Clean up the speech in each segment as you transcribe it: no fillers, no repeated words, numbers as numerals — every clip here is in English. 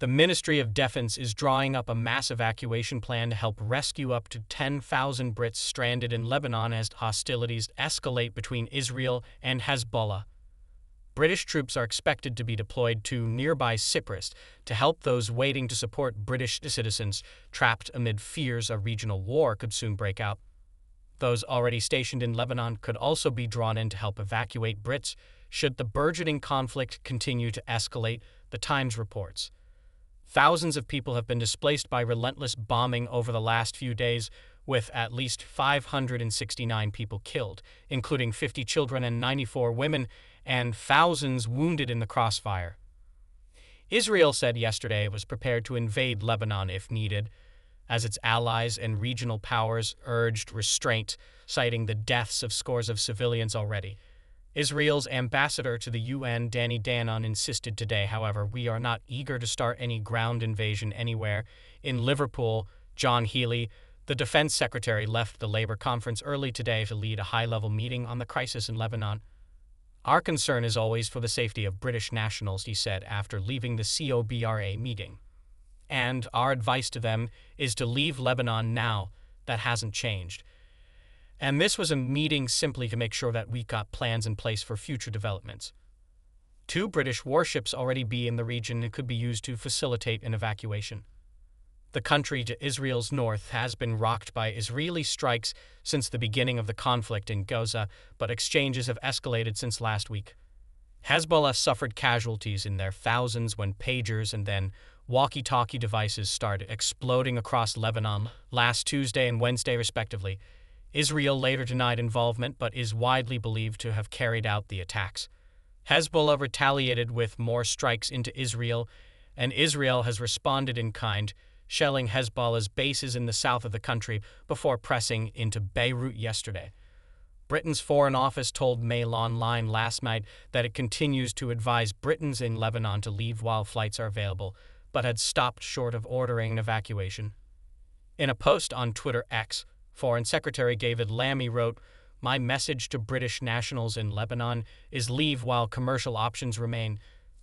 The Ministry of Defense is drawing up a mass evacuation plan to help rescue up to 10,000 Brits stranded in Lebanon as hostilities escalate between Israel and Hezbollah. British troops are expected to be deployed to nearby Cyprus to help those waiting to support British citizens trapped amid fears a regional war could soon break out. Those already stationed in Lebanon could also be drawn in to help evacuate Brits should the burgeoning conflict continue to escalate, the Times reports. Thousands of people have been displaced by relentless bombing over the last few days, with at least 569 people killed, including 50 children and 94 women, and thousands wounded in the crossfire. Israel said yesterday it was prepared to invade Lebanon if needed, as its allies and regional powers urged restraint, citing the deaths of scores of civilians already. Israel's ambassador to the UN, Danny Danon, insisted today, however, we are not eager to start any ground invasion anywhere. In Liverpool, John Healey, the defense secretary, left the Labour conference early today to lead a high-level meeting on the crisis in Lebanon. Our concern is always for the safety of British nationals, he said after leaving the COBRA meeting. And our advice to them is to leave Lebanon now. That hasn't changed. And this was a meeting simply to make sure that we got plans in place for future developments. 2 British warships already be in the region and could be used to facilitate an evacuation. The country to Israel's north has been rocked by Israeli strikes since the beginning of the conflict in Gaza, but exchanges have escalated since last week. Hezbollah suffered casualties in their thousands when pagers and then walkie-talkie devices started exploding across Lebanon last Tuesday and Wednesday, respectively. Israel later denied involvement but is widely believed to have carried out the attacks. Hezbollah retaliated with more strikes into Israel, and Israel has responded in kind, shelling Hezbollah's bases in the south of the country before pressing into Beirut yesterday. Britain's Foreign Office told Mail Online last night that it continues to advise Britons in Lebanon to leave while flights are available, but had stopped short of ordering an evacuation. In a post on Twitter X, Foreign Secretary David Lammy wrote, "My message to British nationals in Lebanon is leave while commercial options remain.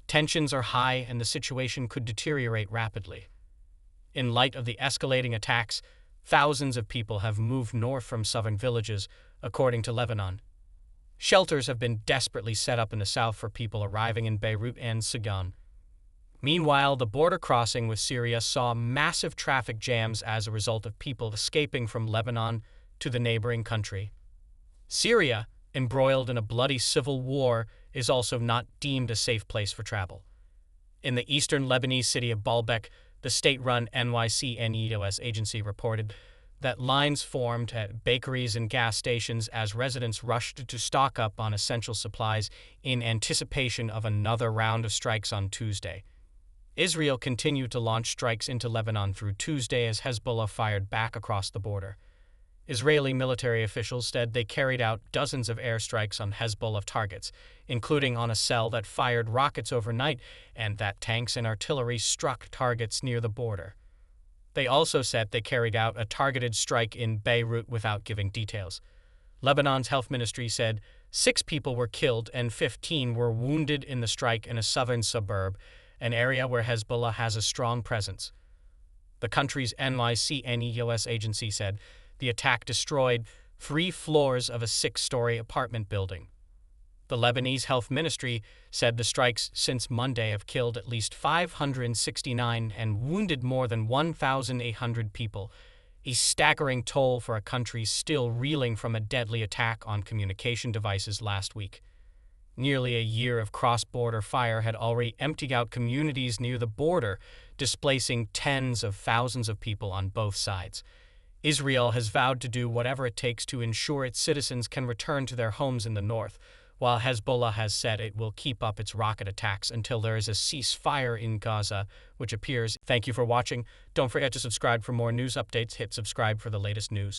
Tensions are high and the situation could deteriorate rapidly." In light of the escalating attacks, thousands of people have moved north from southern villages, according to Lebanon. Shelters have been desperately set up in the south for people arriving in Beirut and Sagan. Meanwhile, the border crossing with Syria saw massive traffic jams as a result of people escaping from Lebanon to the neighboring country. Syria, embroiled in a bloody civil war, is also not deemed a safe place for travel. In the eastern Lebanese city of Baalbek, the state-run NYC-NEOS agency reported that lines formed at bakeries and gas stations as residents rushed to stock up on essential supplies in anticipation of another round of strikes on Tuesday. Israel continued to launch strikes into Lebanon through Tuesday as Hezbollah fired back across the border. Israeli military officials said they carried out dozens of airstrikes on Hezbollah targets, including on a cell that fired rockets overnight and that tanks and artillery struck targets near the border. They also said they carried out a targeted strike in Beirut without giving details. Lebanon's health ministry said 6 people were killed and 15 were wounded in the strike in a southern suburb, an area where Hezbollah has a strong presence. The country's NYC-NEOS agency said the attack destroyed 3 floors of a 6-story apartment building. The Lebanese health ministry said the strikes since Monday have killed at least 569 and wounded more than 1,800 people, a staggering toll for a country still reeling from a deadly attack on communication devices last week. Nearly a year of cross-border fire had already emptied out communities near the border, displacing tens of thousands of people on both sides. Israel has vowed to do whatever it takes to ensure its citizens can return to their homes in the north, while Hezbollah has said it will keep up its rocket attacks until there is a ceasefire in Gaza, which appears. Thank you for watching. Don't forget to subscribe for more news updates. Hit subscribe for the latest news.